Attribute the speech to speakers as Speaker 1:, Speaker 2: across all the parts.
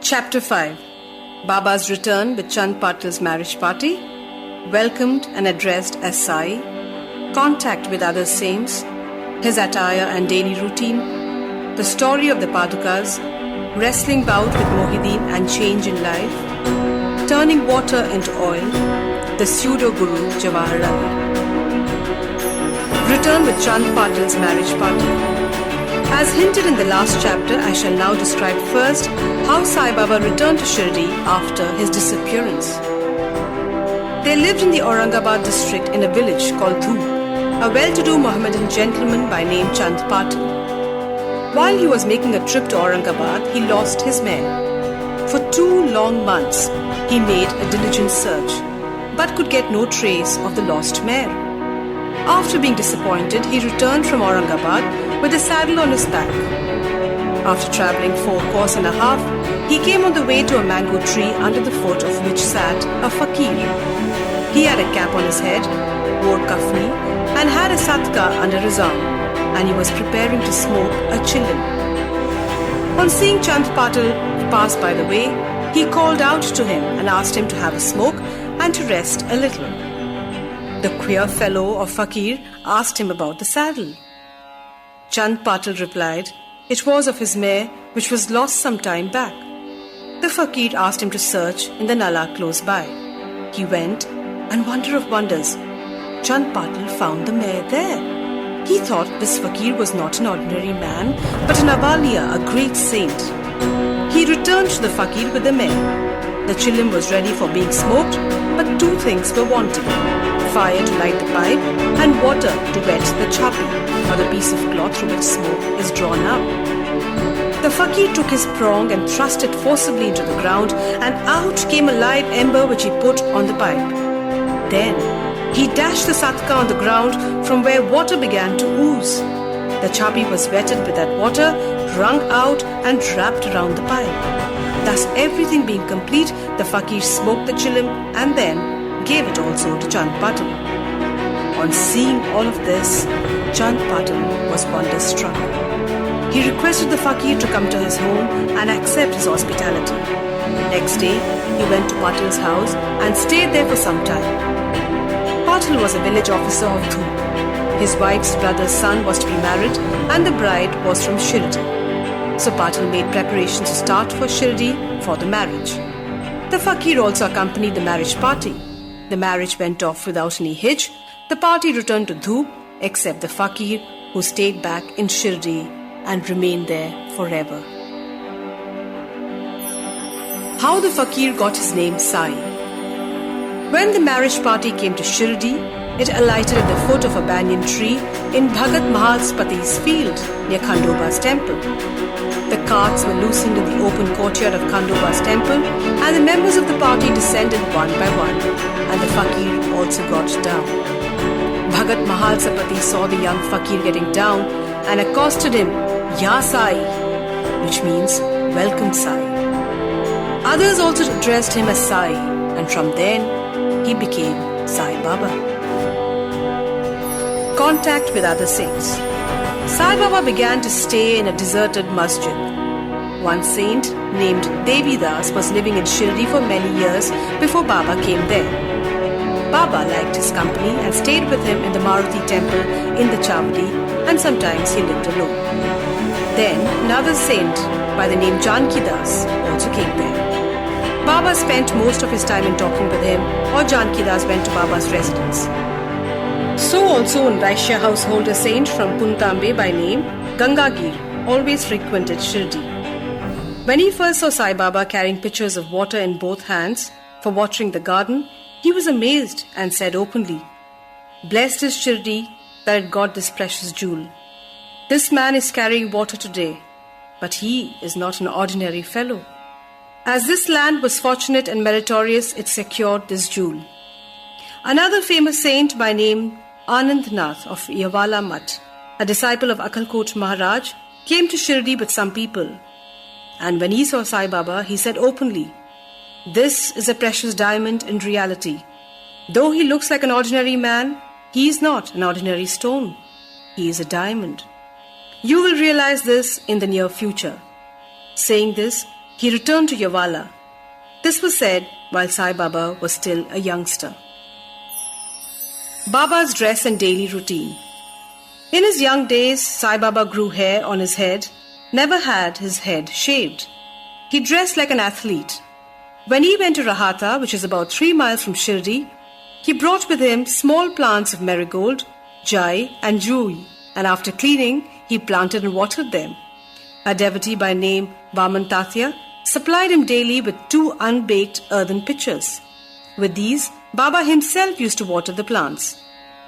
Speaker 1: Chapter 5. Baba's return with Chand Patil's marriage party, welcomed and addressed as Sai, contact with other saints, his attire and daily routine, the story of the Padukas, wrestling bout with Mohideen and change in life, turning water into oil, the pseudo-guru Jawaharlal. Return with Chand Patil's marriage party. As hinted in the last chapter, I shall now describe first how Sai-Baba returned to Shirdi after his disappearance. They lived in the Aurangabad district in a village called Dhu, a well-to-do Mohammedan gentleman by name Chand Patil. While he was making a trip to Aurangabad, he lost his mare. For 2 long months, he made a diligent search, but could get no trace of the lost mare. After being disappointed, he returned from Aurangabad with a saddle on his back. After travelling 4 kos and a half, he came on the way to a mango tree under the foot of which sat a fakir. He had a cap on his head, wore kafni, and had a satka under his arm, and he was preparing to smoke a chilim. On seeing Chand Patil pass by the way, he called out to him and asked him to have a smoke and to rest a little. The queer fellow of fakir asked him about the saddle. Chand Patil replied, it was of his mare which was lost some time back. The fakir asked him to search in the nala close by. He went, and wonder of wonders, Chand Patil found the mare there. He thought this fakir was not an ordinary man, but an Avaliya, a great saint. He returned to the fakir with the mare. The chilim was ready for being smoked, but 2 things were wanting: fire to light the pipe and water to wet the chapi, or the piece of cloth through which smoke is drawn up. The fakir took his prong and thrust it forcibly into the ground, and out came a live ember which he put on the pipe. Then he dashed the satka on the ground from where water began to ooze. The chapi was wetted with that water, wrung out and wrapped around the pipe. Thus, everything being complete, the fakir smoked the chilim and then gave it also to Chand Patil. On seeing all of this, Chand Patil was wonder-struck. He requested the fakir to come to his home and accept his hospitality. Next day, he went to Patil's house and stayed there for some time. Patil was a village officer of Dhu. His wife's brother's son was to be married and the bride was from Shirdi. So Patil made preparations to start for Shirdi for the marriage. The fakir also accompanied the marriage party. The marriage went off without any hitch. The party returned to Dhu, except the fakir, who stayed back in Shirdi and remained there forever. How the fakir got his name Sai. When the marriage party came to Shirdi, it alighted at the foot of a banyan tree in Bhagat Mahal's Pati's field near Khandoba's temple. The carts were loosened in the open courtyard of Khandoba's temple, and the members of the party descended one by one, and the fakir also got down. Bhagat Mahal Sapati saw the young fakir getting down and accosted him, Ya Sai, which means, welcome Sai. Others also addressed him as Sai, and from then he became Sai-Baba. Contact with other saints. Sai-Baba began to stay in a deserted masjid. One saint named Devi Das was living in Shirdi for many years before Baba came there. Baba liked his company and stayed with him in the Maruti temple in the Chavdi, and sometimes he lived alone. Then another saint by the name Janki Das also came there. Baba spent most of his time in talking with him, or Janki Das went to Baba's residence. So also in Vaishya household, a saint from Puntambe by name Gangagir always frequented Shirdi. When he first saw Sai Baba carrying pitchers of water in both hands for watering the garden, he was amazed and said openly, Blessed is Shirdi that it got this precious jewel. This man is carrying water today, but he is not an ordinary fellow. As this land was fortunate and meritorious, it secured this jewel. Another famous saint by name Anandnath of Yavala Mutt, a disciple of Akalkot Maharaj, came to Shirdi with some people. And when he saw Sai Baba, he said openly, This is a precious diamond in reality. Though he looks like an ordinary man, he is not an ordinary stone. He is a diamond. You will realize this in the near future. Saying this, he returned to Yavala. This was said while Sai Baba was still a youngster. Baba's dress and daily routine. In his young days, Sai Baba grew hair on his head, never had his head shaved. He dressed like an athlete. When he went to Rahata, which is about 3 miles from Shirdi, he brought with him small plants of marigold, jai and jui, and after cleaning, he planted and watered them. A devotee by name Vaman Tatya supplied him daily with 2 unbaked earthen pitchers. With these, Baba himself used to water the plants.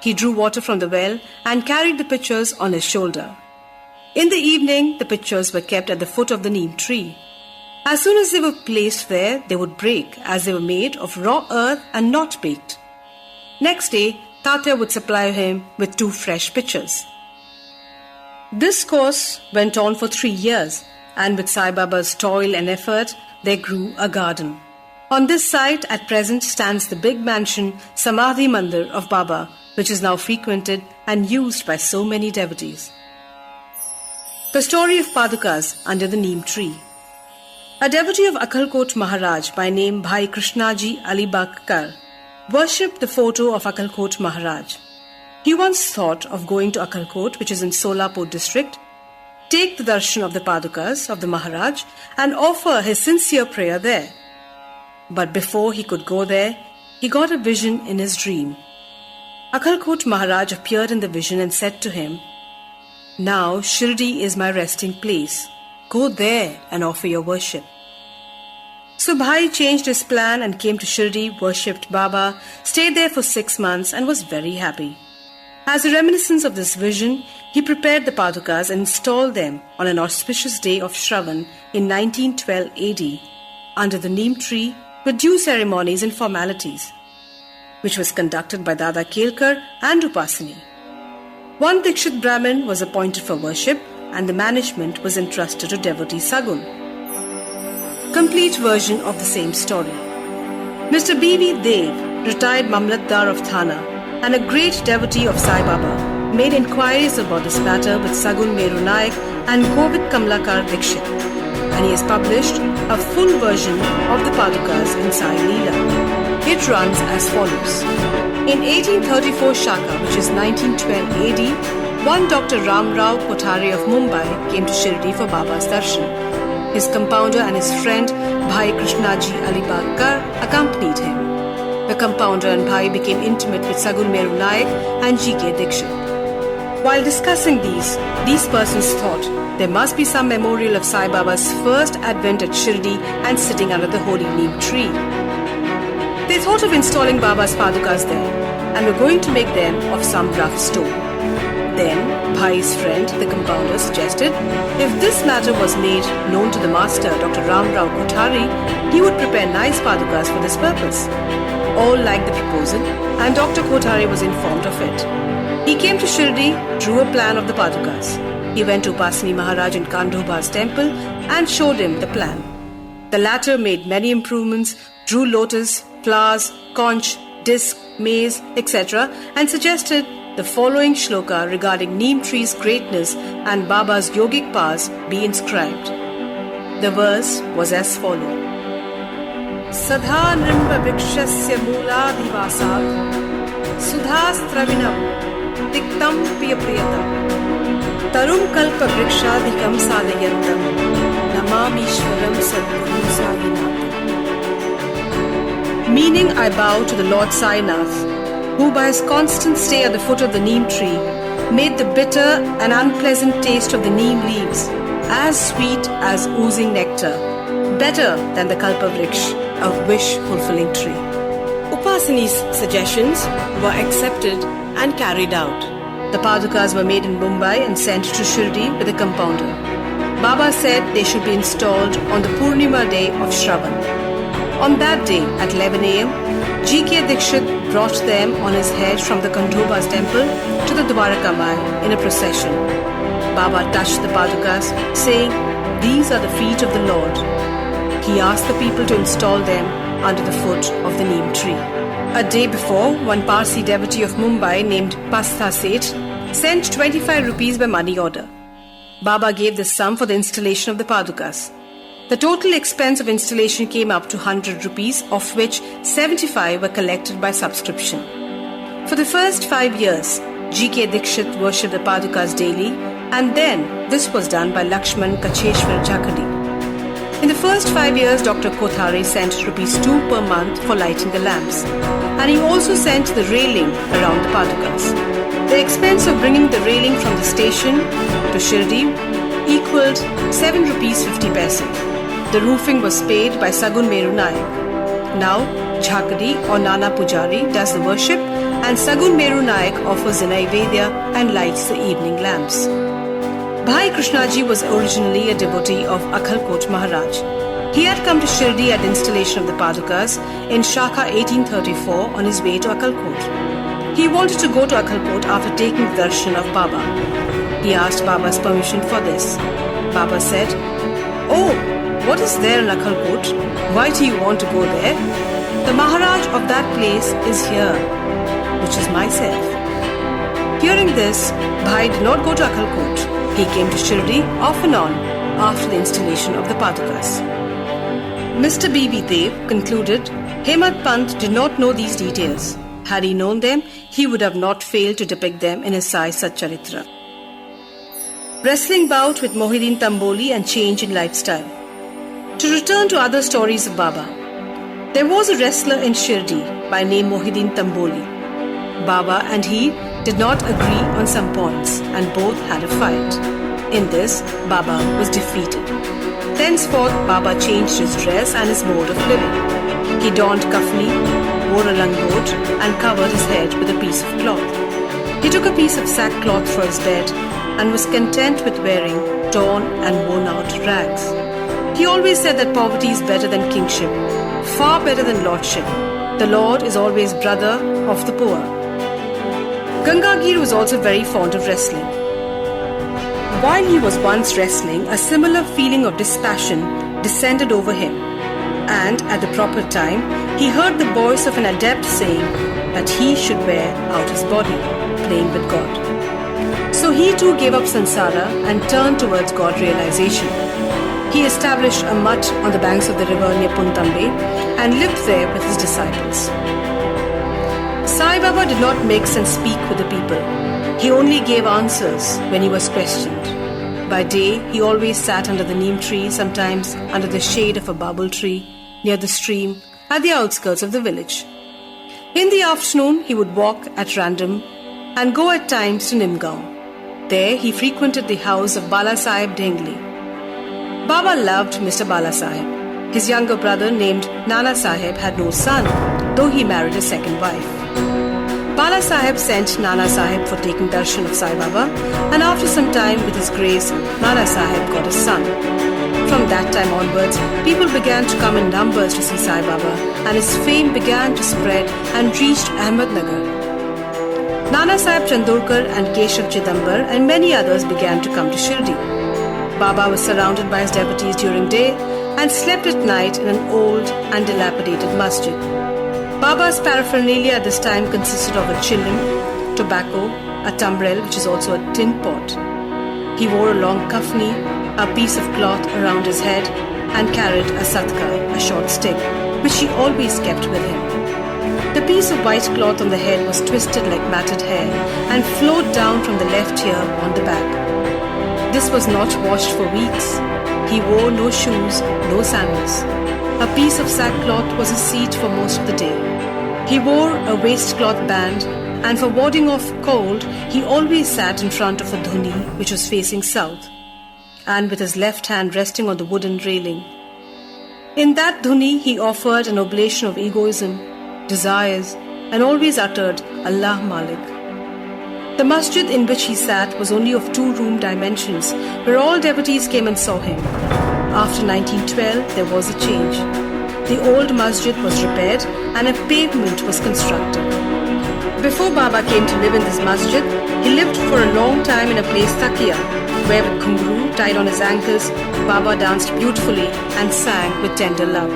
Speaker 1: He drew water from the well and carried the pitchers on his shoulder. In the evening, the pitchers were kept at the foot of the neem tree. As soon as they were placed there, they would break, as they were made of raw earth and not baked. Next day, Tatya would supply him with 2 fresh pitchers. This course went on for 3 years, and with Sai Baba's toil and effort, there grew a garden. On this site at present stands the big mansion Samadhi Mandir of Baba, which is now frequented and used by so many devotees. The story of Padukas under the neem tree. A devotee of Akalkot Maharaj by name Bhai Krishnaji Alibagkar worshipped the photo of Akalkot Maharaj. He once thought of going to Akalkot, which is in Solapur district, take the darshan of the Padukas of the Maharaj and offer his sincere prayer there. But before he could go there, he got a vision in his dream. Akalkot Maharaj appeared in the vision and said to him, "Now Shirdi is my resting place. Go there and offer your worship." So Bhai changed his plan and came to Shirdi, worshipped Baba, stayed there for 6 months and was very happy. As a reminiscence of this vision, he prepared the Padukas and installed them on an auspicious day of Shravan in 1912 AD under the neem tree with due ceremonies and formalities, which was conducted by Dada Kelkar and Upasini. One Dikshit Brahmin was appointed for worship and the management was entrusted to devotee Sagun. Complete version of the same story. Mr. B.V. Dev, retired Mamlatdar of Thana and a great devotee of Sai Baba, made inquiries about this matter with Sagun Meru Naik and Govind Kamlakar Dikshit, and he has published a full version of the Padukas in Sai Leela. It runs as follows. In 1834 Shaka, which is 1912 AD, one Dr. Ram Kothare of Mumbai came to Shirdi for Baba's darshan. His compounder and his friend Bhai Krishnaji Alibagkar accompanied him. The compounder and Bhai became intimate with Sagun Meru Naik and G.K. Dikshit. While discussing these persons thought there must be some memorial of Sai Baba's first advent at Shirdi and sitting under the holy neem tree. They thought of installing Baba's Padukas there and were going to make them of some rough stone. Then, Bhai's friend, the compounder, suggested if this matter was made known to the master, Dr. Ram Kothare, he would prepare nice Padukas for this purpose. All liked the proposal and Dr. Kothare was informed of it. He came to Shirdi, drew a plan of the Padukas. He went to Upasini Maharaj in Kandhoba's temple and showed him the plan. The latter made many improvements, drew lotus, flowers, conch, disc, maize, etc. and suggested the following shloka regarding neem tree's greatness and Baba's yogic powers be inscribed. The verse was as follows. Sadha nrimba vrikshasya mooladhivasat sudhastravinam tiktam priyapriyatam tarum kalpa vrikshadhikam sadhayantam namamishwaram sadguru sainatham. Meaning, I bow to the Lord Sainath, who by his constant stay at the foot of the neem tree made the bitter and unpleasant taste of the neem leaves as sweet as oozing nectar, better than the kalpavriksha, a wish-fulfilling tree. Upasini's suggestions were accepted and carried out. The Padukas were made in Mumbai and sent to Shirdi with a compounder. Baba said they should be installed on the Purnima day of Shravan. On that day, at 11 a.m., G.K. Dikshit brought them on his head from the Kandhoba's temple to the Dwarakamai in a procession. Baba touched the Padukas, saying, "These are the feet of the Lord." He asked the people to install them under the foot of the neem tree. A day before, one Parsi devotee of Mumbai named Pastha Seth sent 25 rupees by money order. Baba gave this sum for the installation of the Padukas. The total expense of installation came up to 100 rupees, of which 75 were collected by subscription. For the first 5 years, G.K. Dikshit worshipped the Padukas daily, and then this was done by Lakshman Kacheshwar Jhakadi. In the first 5 years, Dr. Kothare sent rupees 2 per month for lighting the lamps, and he also sent the railing around the Padukas. The expense of bringing the railing from the station to Shirdi equaled 7 rupees 50 paise. The roofing was paid by Sagun Meru Naik. Now, Jhakadi or Nana Pujari does the worship, and Sagun Meru Naik offers the Naivedya and lights the evening lamps. Bhai Krishnaji was originally a devotee of Akhalkot Maharaj. He had come to Shirdi at the installation of the Padukas in Shaka 1834 on his way to Akhalkot. He wanted to go to Akhalkot after taking the darshan of Baba. He asked Baba's permission for this. Baba said, "Oh, what is there in Akhalkot? Why do you want to go there? The Maharaj of that place is here, which is myself." Hearing this, Bhai did not go to Akhalkot. He came to Shirdi off and on after the installation of the Padukas. Mr. B.V. Dev concluded Hemant Pant did not know these details. Had he known them, he would have not failed to depict them in his Sai Satcharitra. Wrestling bout with Mohideen Tamboli and change in lifestyle. To return to other stories of Baba, there was a wrestler in Shirdi by name Mohideen Tamboli. Baba and he did not agree on some points and both had a fight. In this, Baba was defeated. Thenceforth, Baba changed his dress and his mode of living. He donned kafni, wore a langot and covered his head with a piece of cloth. He took a piece of sackcloth for his bed and was content with wearing torn and worn-out rags. He always said that poverty is better than kingship, far better than lordship. The Lord is always brother of the poor. Gangagir was also very fond of wrestling. While he was once wrestling, a similar feeling of dispassion descended over him, and at the proper time, he heard the voice of an adept saying that he should wear out his body, playing with God. So he too gave up samsara and turned towards God realization. He established a mutt on the banks of the river near Puntambe and lived there with his disciples. Sai-Baba did not mix and speak with the people. He only gave answers when he was questioned. By day, he always sat under the neem tree, sometimes under the shade of a bubble tree, near the stream, at the outskirts of the village. In the afternoon, he would walk at random and go at times to Nimgaon. There, he frequented the house of Bala Sahib Dhengli. Baba loved Mr. Bala Sahib. His younger brother named Nana Sahib had no son, though he married a second wife. Bala Sahib sent Nana Sahib for taking darshan of Sai Baba, and after some time, with his grace, Nana Sahib got a son. From that time onwards, people began to come in numbers to see Sai Baba, and his fame began to spread and reached Ahmednagar. Nana Sahib Chandorkar and Keshav Chidambar and many others began to come to Shirdi. Baba was surrounded by his devotees during day and slept at night in an old and dilapidated masjid. Baba's paraphernalia at this time consisted of a chilim, tobacco, a tumbrel, which is also a tin pot. He wore a long kafni, a piece of cloth around his head, and carried a satka, a short stick, which he always kept with him. The piece of white cloth on the head was twisted like matted hair and flowed down from the left ear on the back. This was not washed for weeks. He wore no shoes, no sandals. A piece of sackcloth was his seat for most of the day. He wore a waistcloth band, and for warding off cold, he always sat in front of a dhuni which was facing south, and with his left hand resting on the wooden railing. In that dhuni, he offered an oblation of egoism, desires, and always uttered Allah Malik. The masjid in which he sat was only of 2-room dimensions, where all devotees came and saw him. After 1912, there was a change. The old masjid was repaired and a pavement was constructed. Before Baba came to live in this masjid, he lived for a long time in a place Takia, where with ghungroo tied on his ankles, Baba danced beautifully and sang with tender love.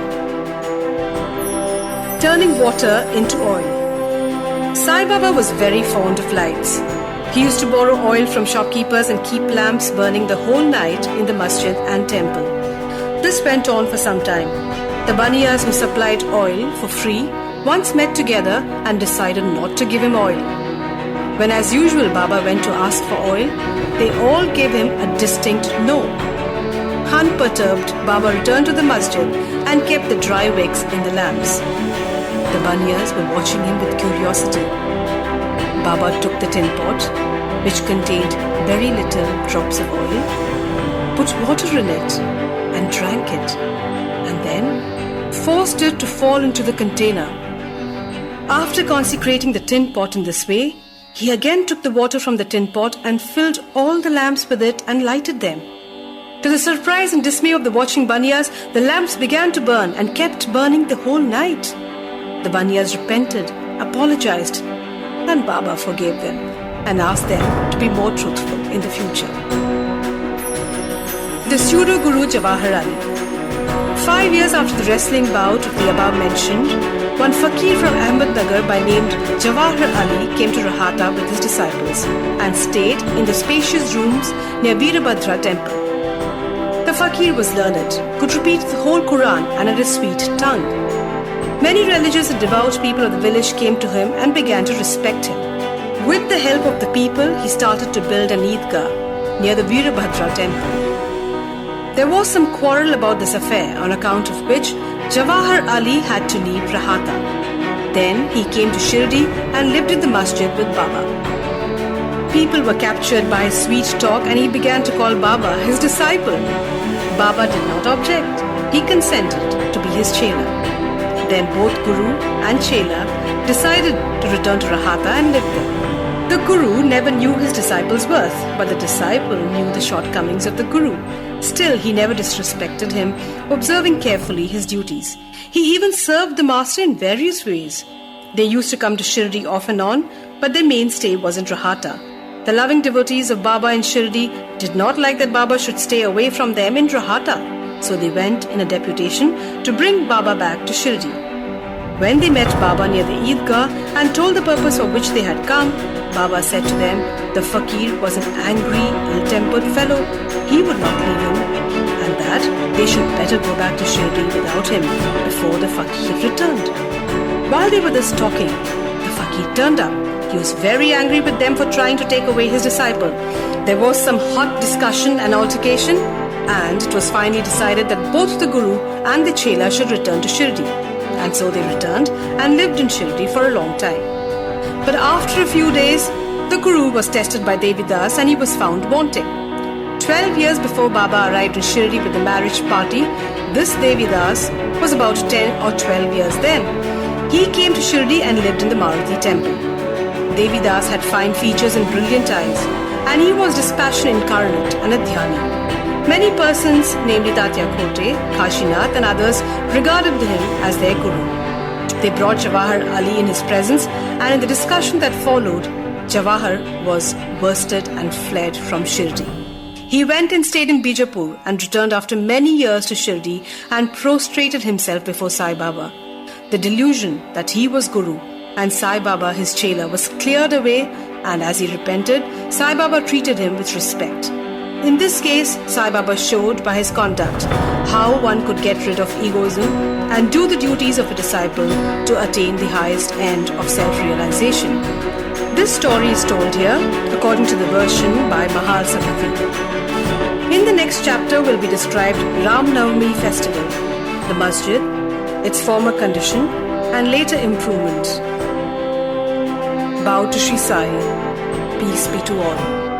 Speaker 1: Turning water into oil. Sai Baba was very fond of lights. He used to borrow oil from shopkeepers and keep lamps burning the whole night in the masjid and temple. This went on for some time. The Baniyas who supplied oil for free once met together and decided not to give him oil. When as usual Baba went to ask for oil, they all gave him a distinct no. Unperturbed, Baba returned to the masjid and kept the dry wicks in the lamps. The Baniyas were watching him with curiosity. Baba took the tin pot, which contained very little drops of oil, put water in it and drank it, and then forced it to fall into the container. After consecrating the tin pot in this way, he again took the water from the tin pot and filled all the lamps with it and lighted them. To the surprise and dismay of the watching Baniyas, the lamps began to burn and kept burning the whole night. The Baniyas repented, apologized, and Baba forgave them and asked them to be more truthful in the future. The pseudo-guru Jawahar Ali. 5 years after the wrestling bout of the above mentioned, one fakir from Ahmednagar by name Jawahar Ali came to Rahata with his disciples and stayed in the spacious rooms near Veerabhadra temple. The fakir was learned, could repeat the whole Quran and had a sweet tongue. Many religious and devout people of the village came to him and began to respect him. With the help of the people, he started to build an Eidgah near the Veerabhadra temple. There was some quarrel about this affair, on account of which Jawahar Ali had to leave Rahata. Then he came to Shirdi and lived in the masjid with Baba. People were captured by his sweet talk and he began to call Baba his disciple. Baba did not object. He consented to be his chela. Then both Guru and chela decided to return to Rahata and live there. The Guru never knew his disciple's worth, but the disciple knew the shortcomings of the Guru. Still, he never disrespected him, observing carefully his duties. He even served the master in various ways. They used to come to Shirdi off and on, but their mainstay was in Rahata. The loving devotees of Baba in Shirdi did not like that Baba should stay away from them in Rahata, so they went in a deputation to bring Baba back to Shirdi. When they met Baba near the Eidgah and told the purpose for which they had come, Baba said to them, the fakir was an angry, ill-tempered fellow. He would not leave him, and that they should better go back to Shirdi without him before the fakir returned. While they were thus talking, the fakir turned up. He was very angry with them for trying to take away his disciple. There was some hot discussion and altercation, and it was finally decided that both the Guru and the Chela should return to Shirdi. And so they returned and lived in Shirdi for a long time. But after a few days, the Guru was tested by Devidas and he was found wanting. 12 years before Baba arrived in Shirdi with the marriage party, this Devidas was about 10 or 12 years then. He came to Shirdi and lived in the Maruti temple. Devidas had fine features and brilliant eyes, and he was dispassionate incarnate and a dhyani. Many persons, namely Tatya Khote, Kashinath and others, regarded him as their Guru. They brought Jawahar Ali in his presence, and in the discussion that followed, Jawahar was worsted and fled from Shirdi. He went and stayed in Bijapur and returned after many years to Shirdi and prostrated himself before Sai Baba. The delusion that he was Guru and Sai Baba his chela was cleared away, and as he repented, Sai Baba treated him with respect. In this case, Sai Baba showed by his conduct how one could get rid of egoism and do the duties of a disciple to attain the highest end of self-realization. This story is told here according to the version by Mahal Sabavi. In the next chapter will be described Ram Navami festival, the masjid, its former condition and later improvement. Bow to Shri Sai. Peace be to all.